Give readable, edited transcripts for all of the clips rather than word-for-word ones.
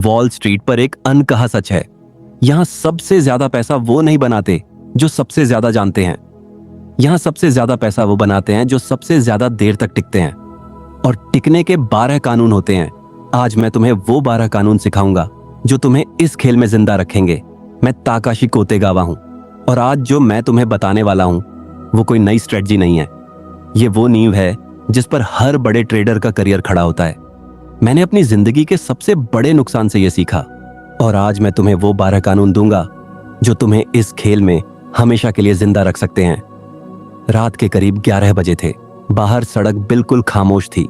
Wall street पर एक अनकहा सच है, यहाँ सबसे ज्यादा पैसा वो नहीं बनाते जो सबसे ज्यादा जानते हैं। यहाँ सबसे ज्यादा पैसा वो बनाते हैं जो सबसे ज्यादा देर तक टिकते हैं। और टिकने के 12 कानून होते हैं। आज मैं तुम्हें वो 12 कानून सिखाऊंगा जो तुम्हें इस खेल में जिंदा रखेंगे। मैं ताकाशी कोतेगावा हूं और आज जो मैं तुम्हें बताने वाला हूं वो कोई नई स्ट्रेटजी नहीं है। ये वो नींव है जिस पर हर बड़े ट्रेडर का करियर खड़ा होता है। मैंने अपनी जिंदगी के सबसे बड़े नुकसान से यह सीखा और आज मैं तुम्हें वो 12 कानून दूंगा जो तुम्हें इस खेल में हमेशा के लिए जिंदा रख सकते हैं। रात के करीब 11 बजे थे। बाहर सड़क बिल्कुल खामोश थी,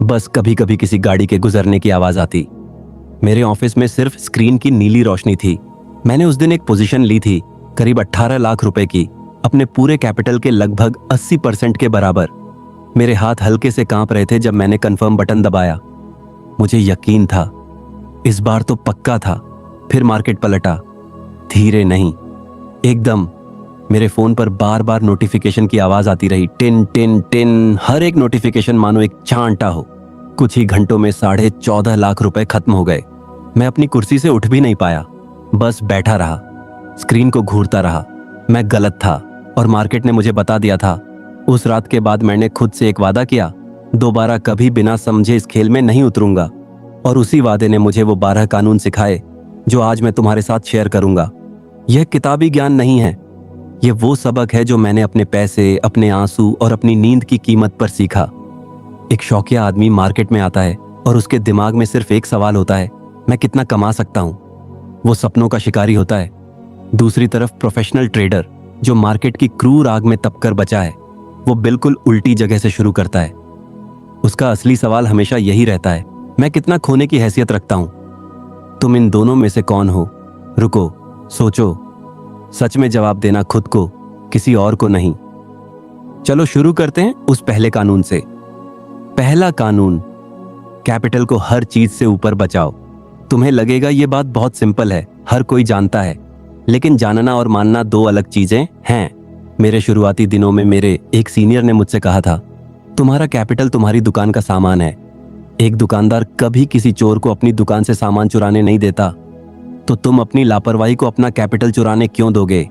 बस कभी कभी किसी गाड़ी के गुजरने की आवाज आती। मेरे ऑफिस में सिर्फ स्क्रीन की नीली रोशनी थी। मैंने उस दिन एक पोजीशन ली थी, करीब 18 लाख रुपए की, अपने पूरे कैपिटल के लगभग 80% के बराबर। मेरे हाथ हल्के से कांप रहे थे जब मैंने कंफर्म बटन दबाया। मुझे यकीन था, इस बार तो पक्का था। फिर मार्केट पलटा, धीरे नहीं, एकदम। मेरे फोन पर बार बार नोटिफिकेशन की आवाज आती रही, टिन टिन टिन। हर एक नोटिफिकेशन मानो एक चांटा हो। कुछ ही घंटों में 14.5 लाख रुपए खत्म हो गए। मैं अपनी कुर्सी से उठ भी नहीं पाया, बस बैठा रहा, स्क्रीन को घूरता रहा। मैं गलत था और मार्केट ने मुझे बता दिया था। उस रात के बाद मैंने खुद से एक वादा किया, दोबारा कभी बिना समझे इस खेल में नहीं उतरूंगा। और उसी वादे ने मुझे वो 12 कानून सिखाए जो आज मैं तुम्हारे साथ शेयर करूंगा। यह किताबी ज्ञान नहीं है, ये वो सबक है जो मैंने अपने पैसे, अपने आंसू और अपनी नींद की कीमत पर सीखा। एक शौकिया आदमी मार्केट में आता है और उसके दिमाग में सिर्फ एक सवाल होता है, मैं कितना कमा सकता हूं। वो सपनों का शिकारी होता है। दूसरी तरफ प्रोफेशनल ट्रेडर जो मार्केट की क्रूर आग में तपकर बचा है, वो बिल्कुल उल्टी जगह से शुरू करता है। उसका असली सवाल हमेशा यही रहता है, मैं कितना खोने की हैसियत रखता हूं। तुम इन दोनों में से कौन हो? रुको, सोचो। सच में जवाब देना खुद को, किसी और को नहीं। चलो शुरू करते हैं उस पहले कानून से। पहला कानून, कैपिटल को हर चीज से ऊपर बचाओ। तुम्हें लगेगा ये बात बहुत सिंपल है, हर कोई जानता है, लेकिन जानना और मानना दो अलग चीजें हैं। मेरे शुरुआती दिनों में मेरे एक सीनियर ने मुझसे कहा था, तुम्हारा कैपिटल तुम्हारी दुकान का सामान है। एक दुकानदार कभी किसी चोर को अपनी दुकान से सामान चुराने नहीं देता, तो तुम अपनी लापरवाही को अपना कैपिटल चुराने क्यों दोगे?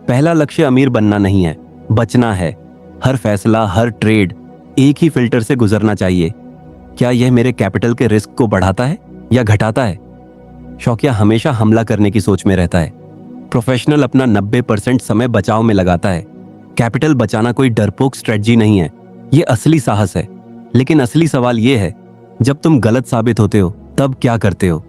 पहला लक्ष्य अमीर बनना नहीं है, बचना है। हर फैसला, हर ट्रेड एक ही फिल्टर से गुजरना चाहिए। क्या यह मेरे कैपिटल के रिस्क को बढ़ाता है या घटाता है? शौकिया हमेशा हमला करने की सोच में रहता है। प्रोफेशनल अपना 90% समय बचाव में लगाता है। कैपिटल बचाना कोई डरपोक स्ट्रेटजी नहीं है, ये असली साहस है। लेकिन असली सवाल ये है, जब तुम गलत साबित होते हो तब क्या करते हो?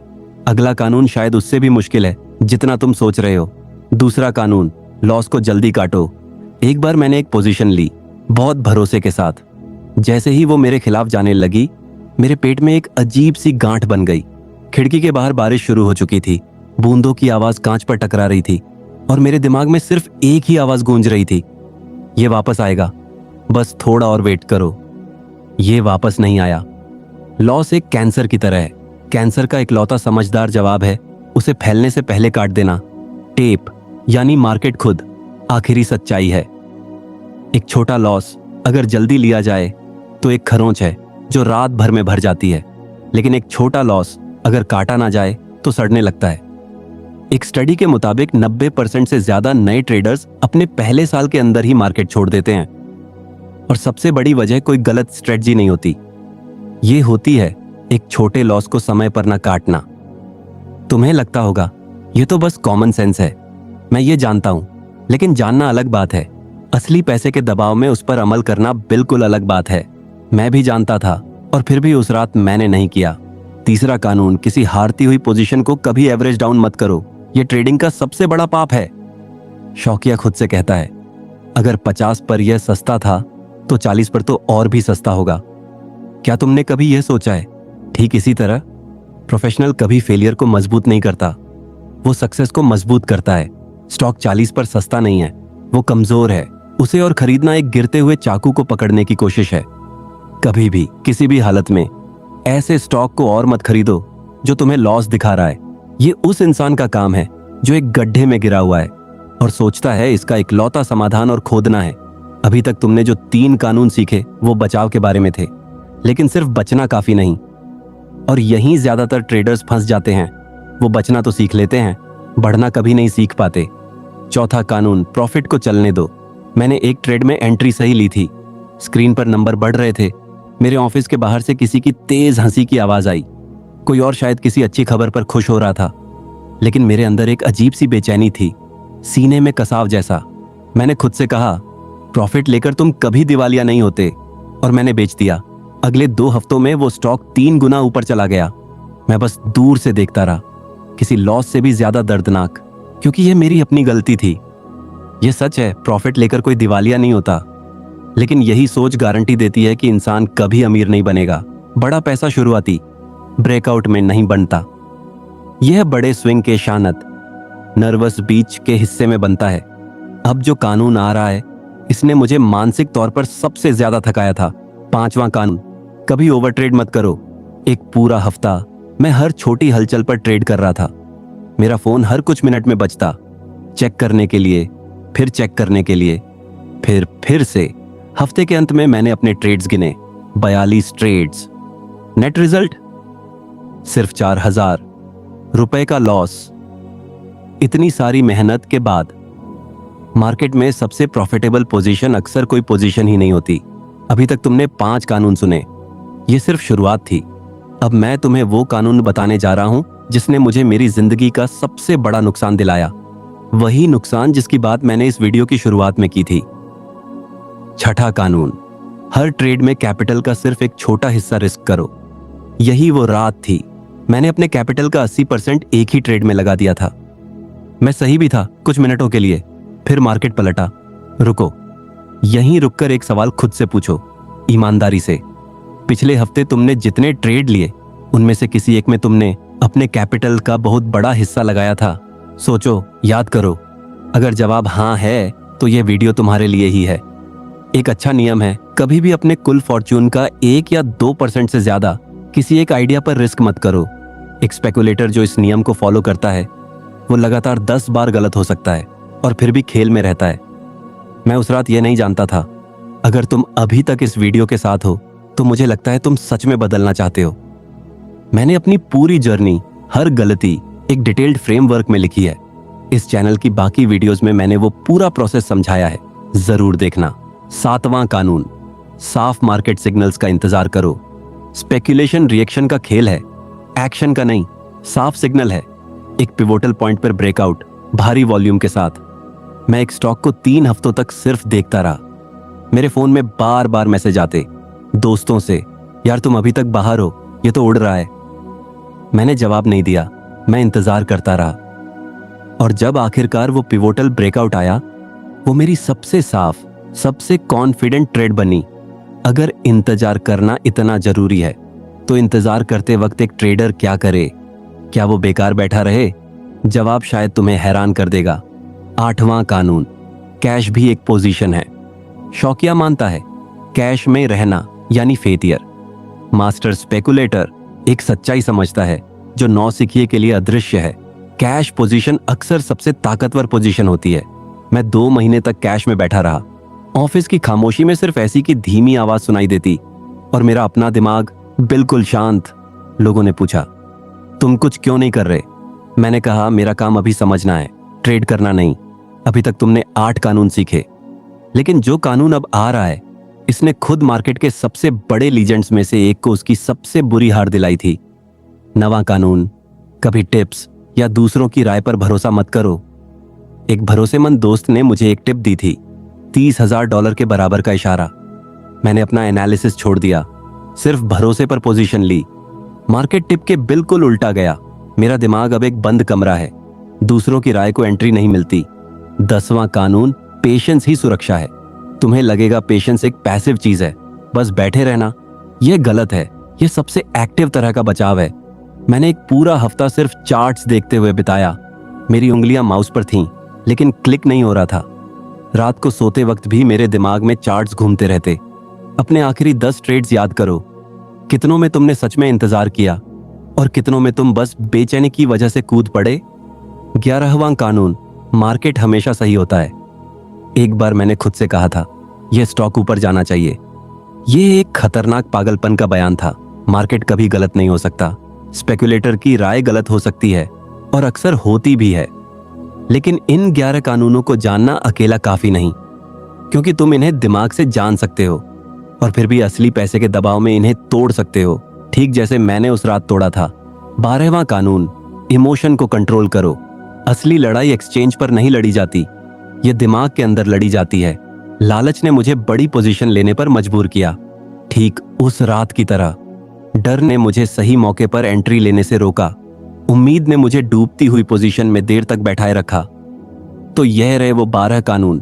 अगला कानून शायद उससे भी मुश्किल है जितना तुम सोच रहे हो। दूसरा कानून, लॉस को जल्दी काटो। एक बार मैंने एक पोजीशन ली, बहुत भरोसे के साथ। जैसे ही वो मेरे खिलाफ जाने लगी, मेरे पेट में एक अजीब सी गांठ बन गई। खिड़की के बाहर बारिश शुरू हो चुकी थी, बूंदों की आवाज कांच पर टकरा रही थी और मेरे दिमाग में सिर्फ एक ही आवाज गूंज रही थी, ये वापस आएगा, बस थोड़ा और वेट करो। ये वापस नहीं आया। लॉस एक कैंसर की तरह है। कैंसर का इकलौता समझदार जवाब है उसे फैलने से पहले काट देना। टेप यानी मार्केट खुद आखिरी सच्चाई है। एक छोटा लॉस अगर जल्दी लिया जाए तो एक खरोंच है जो रात भर में भर जाती है, लेकिन एक छोटा लॉस अगर काटा ना जाए तो सड़ने लगता है। एक स्टडी के मुताबिक 90% से ज्यादा नए ट्रेडर्स अपने पहले साल के अंदर ही मार्केट छोड़ देते हैं। और सबसे बड़ी वजह कोई गलत स्ट्रेटजी नहीं होती, ये होती है एक छोटे लॉस को समय पर ना काटना। तुम्हें लगता होगा ये तो बस कॉमन सेंस है, मैं ये जानता हूं, लेकिन जानना अलग बात है, असली पैसे के दबाव में उस पर अमल करना बिल्कुल अलग बात है। मैं भी जानता था और फिर भी उस रात मैंने नहीं किया। तीसरा कानून, किसी हारती हुई पोजीशन को कभी एवरेज डाउन मत करो, ये ट्रेडिंग का सबसे बड़ा पाप है। शौकिया खुद से कहता है, अगर 50 पर यह सस्ता था तो 40 पर तो और भी सस्ता होगा। क्या तुमने कभी यह सोचा है? ठीक इसी तरह प्रोफेशनल कभी फेलियर को मजबूत नहीं करता, वो सक्सेस को मजबूत करता है। स्टॉक 40 पर सस्ता नहीं है, वो कमजोर है। उसे और खरीदना एक गिरते हुए चाकू को पकड़ने की कोशिश है। कभी भी किसी भी हालत में ऐसे स्टॉक को और मत खरीदो जो तुम्हें लॉस दिखा रहा है। ये उस इंसान का काम है जो एक गड्ढे में गिरा हुआ है और सोचता है इसका इकलौता समाधान और खोदना है। अभी तक तुमने जो 3 कानून सीखे वो बचाव के बारे में थे, लेकिन सिर्फ बचना काफी नहीं। और यहीं ज्यादातर ट्रेडर्स फंस जाते हैं। वो बचना तो सीख लेते हैं, बढ़ना कभी नहीं सीख पाते। चौथा कानून, प्रॉफिट को चलने दो। मैंने एक ट्रेड में एंट्री सही ली थी, स्क्रीन पर नंबर बढ़ रहे थे। मेरे ऑफिस के बाहर से किसी की तेज हंसी की आवाज आई। कोई और शायद किसी अच्छी खबर पर खुश हो रहा था, लेकिन मेरे अंदर एक अजीब सी बेचैनी थी, सीने में कसाव जैसा। मैंने खुद से कहा, प्रॉफिट लेकर तुम कभी दिवालिया नहीं होते, और मैंने बेच दिया। अगले 2 हफ्तों में वो स्टॉक 3 गुना ऊपर चला गया। मैं बस दूर से देखता रहा, किसी लॉस से भी ज्यादा दर्दनाक, क्योंकि ये मेरी अपनी गलती थी। ये सच है, प्रॉफिट लेकर कोई दिवालिया नहीं होता, लेकिन यही सोच गारंटी देती है कि इंसान कभी अमीर नहीं बनेगा। बड़ा पैसा शुरुआती ब्रेकआउट में नहीं बनता। यह बड़े स्विंग के शानत नर्वस बीच के हिस्से में बनता है। अब जो कानून आ रहा है, इसने मुझे मानसिक तौर पर सबसे ज्यादा थकाया था। 5वां कानून, कभी ओवर ट्रेड मत करो। एक पूरा हफ्ता मैं हर छोटी हलचल पर ट्रेड कर रहा था। मेरा फोन हर कुछ मिनट में बजता, चेक करने के लिए, फिर चेक करने के लिए, फिर से। हफ्ते के अंत में मैंने अपने ट्रेड्स गिने, 42 ट्रेड्स। नेट रिजल्ट सिर्फ 4,000 रुपए का लॉस। इतनी सारी मेहनत के बाद मार्केट में सबसे प्रॉफिटेबल पोजीशन अक्सर कोई पोजीशन ही नहीं होती। अभी तक तुमने 5 कानून सुने, ये सिर्फ शुरुआत थी। अब मैं तुम्हें वो कानून बताने जा रहा हूं जिसने मुझे मेरी जिंदगी का सबसे बड़ा नुकसान दिलाया, वही नुकसान जिसकी बात मैंने इस वीडियो की शुरुआत में की थी। छठा कानून, हर ट्रेड में कैपिटल का सिर्फ एक छोटा हिस्सा रिस्क करो। यही वो रात थी, मैंने अपने कैपिटल का 80% एक ही ट्रेड में लगा दिया था। मैं सही भी था कुछ मिनटों के लिए, फिर मार्केट पलटा। रुको, यहीं रुककर एक सवाल खुद से पूछो, ईमानदारी से। पिछले हफ्ते तुमने जितने ट्रेड लिए, उनमें से किसी एक में तुमने अपने कैपिटल का बहुत बड़ा हिस्सा लगाया था? सोचो, याद करो। अगर जवाब हाँ है, तो यह वीडियो तुम्हारे लिए ही है। एक अच्छा नियम है, कभी भी अपने कुल फॉर्च्यून का 1 या 2% से ज्यादा किसी एक आइडिया पर रिस्क मत करो। एक स्पेकुलेटर जो इस नियम को फॉलो करता है, वो लगातार 10 बार गलत हो सकता है और फिर भी खेल में रहता है। मैं उस रात ये नहीं जानता था। अगर तुम अभी तक इस वीडियो के साथ हो, तो मुझे लगता है तुम सच में बदलना चाहते हो। मैंने अपनी पूरी जर्नी, हर गलती एक डिटेल्ड फ्रेमवर्क में लिखी है। इस चैनल की बाकी वीडियोस में मैंने वो पूरा प्रोसेस समझाया है, जरूर देखना। 7वां कानून, साफ मार्केट सिग्नल्स का इंतजार करो। स्पेकुलेशन रिएक्शन का खेल है, एक्शन का नहीं। साफ सिग्नल है, एक पिवोटल पॉइंट पर ब्रेकआउट, भारी वॉल्यूम के साथ। मैं एक स्टॉक को 3 हफ्तों तक सिर्फ देखता रहा। मेरे फोन में बार बार मैसेज आते दोस्तों से, यार तुम अभी तक बाहर हो, ये तो उड़ रहा है। मैंने जवाब नहीं दिया, मैं इंतजार करता रहा। और जब आखिरकार वो पिवोटल ब्रेकआउट आया, वो मेरी सबसे साफ, सबसे कॉन्फिडेंट ट्रेड बनी। अगर इंतजार करना इतना जरूरी है, तो इंतजार करते वक्त एक ट्रेडर क्या करे? क्या वो बेकार बैठा रहे? जवाब शायद तुम्हें हैरान कर देगा। 8वां कानून, कैश भी एक पोजीशन है। शौकिया मानता है कैश में रहना यानी फेलियर। मास्टर स्पेकुलेटर एक सच्चाई समझता है जो नौसिखिए के लिए अदृश्य है। कैश पोजीशन अक्सर सबसे ताकतवर पोजीशन होती है। मैं 2 महीने तक कैश में बैठा रहा। ऑफिस की खामोशी में सिर्फ ऐसी की धीमी आवाज सुनाई देती और मेरा अपना दिमाग बिल्कुल शांत। लोगों ने पूछा, तुम कुछ क्यों नहीं कर रहे? मैंने कहा, मेरा काम अभी समझना है, ट्रेड करना नहीं। अभी तक तुमने 8 कानून सीखे, लेकिन जो कानून अब आ रहा है, इसने खुद मार्केट के सबसे बड़े लीजेंड्स में से एक को उसकी सबसे बुरी हार दिलाई थी। 9वां कानून, कभी टिप्स या दूसरों की राय पर भरोसा मत करो। एक भरोसेमंद दोस्त ने मुझे एक टिप दी थी, $30,000 के बराबर का इशारा। मैंने अपना एनालिसिस छोड़ दिया, सिर्फ भरोसे पर पोजीशन ली। मार्केट टिप के बिल्कुल उल्टा गया। मेरा दिमाग अब एक बंद कमरा है, दूसरों की राय को एंट्री नहीं मिलती। 10वां कानून, पेशेंस ही सुरक्षा है। तुम्हें लगेगा पेशेंस एक पैसिव चीज है, बस बैठे रहना। यह गलत है, यह सबसे एक्टिव तरह का बचाव है। मैंने एक पूरा हफ्ता सिर्फ चार्ट्स देखते हुए बिताया। मेरी उंगलियां माउस पर थीं, लेकिन क्लिक नहीं हो रहा था। रात को सोते वक्त भी मेरे दिमाग में चार्ट्स घूमते रहते। अपने आखिरी 10 ट्रेड्स याद करो। कितनों में तुमने सच में इंतजार किया और कितनों में तुम बस बेचैनी की वजह से कूद पड़े? 11वां कानून, मार्केट हमेशा सही होता है। एक बार मैंने खुद से कहा था, यह स्टॉक ऊपर जाना चाहिए। यह एक खतरनाक पागलपन का बयान था। मार्केट कभी गलत नहीं हो सकता। स्पेकुलेटर की राय गलत हो सकती है, और अक्सर होती भी है। लेकिन इन 11 कानूनों को जानना अकेला काफी नहीं, क्योंकि तुम इन्हें दिमाग से जान सकते हो और फिर भी असली पैसे के दबाव में इन्हें तोड़ सकते हो, ठीक जैसे मैंने उस रात तोड़ा था। 12वां कानून, इमोशन को कंट्रोल करो। असली लड़ाई एक्सचेंज पर नहीं लड़ी जाती, ये दिमाग के अंदर लड़ी जाती है। लालच ने मुझे बड़ी पोजीशन लेने पर मजबूर किया, ठीक उस रात की तरह। डर ने मुझे सही मौके पर एंट्री लेने से रोका। उम्मीद ने मुझे डूबती हुई पोजीशन में देर तक बैठाए रखा। तो यह रहे वो 12 कानून।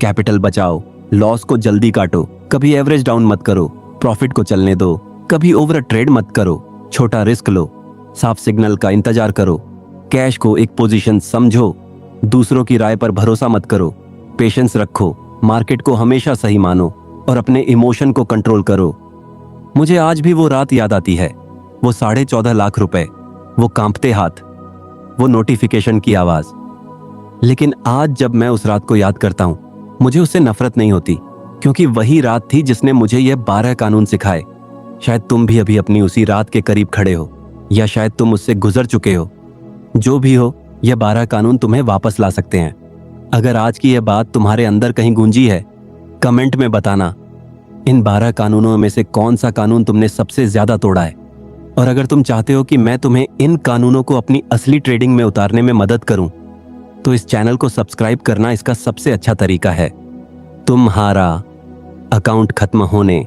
कैपिटल बचाओ, लॉस को जल्दी काटो, कभी एवरेज डाउन मत करो, प्रॉफिट को चलने दो, कभी ओवर ट्रेड मत करो, छोटा रिस्क लो, साफ सिग्नल का इंतजार करो, कैश को एक पोजीशन समझो, दूसरों की राय पर भरोसा मत करो, पेशेंस रखो, मार्केट को हमेशा सही मानो और अपने इमोशन को कंट्रोल करो। मुझे आज भी वो रात याद आती है, वो 14.5 लाख रुपए, वो कांपते हाथ, वो नोटिफिकेशन की आवाज। लेकिन आज जब मैं उस रात को याद करता हूं, मुझे उससे नफरत नहीं होती, क्योंकि वही रात थी जिसने मुझे ये 12 कानून सिखाए। शायद तुम भी अभी अपनी उसी रात के करीब खड़े हो, या शायद तुम उससे गुजर चुके हो। जो भी हो, ये 12 कानून तुम्हें वापस ला सकते हैं। अगर आज की यह बात तुम्हारे अंदर कहीं गूंजी है, कमेंट में बताना इन 12 कानूनों में से कौन सा कानून तुमने सबसे ज्यादा तोड़ा है। और अगर तुम चाहते हो कि मैं तुम्हें इन कानूनों को अपनी असली ट्रेडिंग में उतारने में मदद करूं, तो इस चैनल को सब्सक्राइब करना इसका सबसे अच्छा तरीका है। तुम्हारा अकाउंट खत्म होने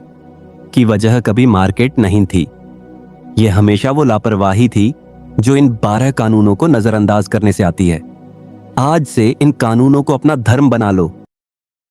की वजह कभी मार्केट नहीं थी, यह हमेशा वो लापरवाही थी जो इन 12 कानूनों को नजरअंदाज करने से आती है। आज से इन कानूनों को अपना धर्म बना लो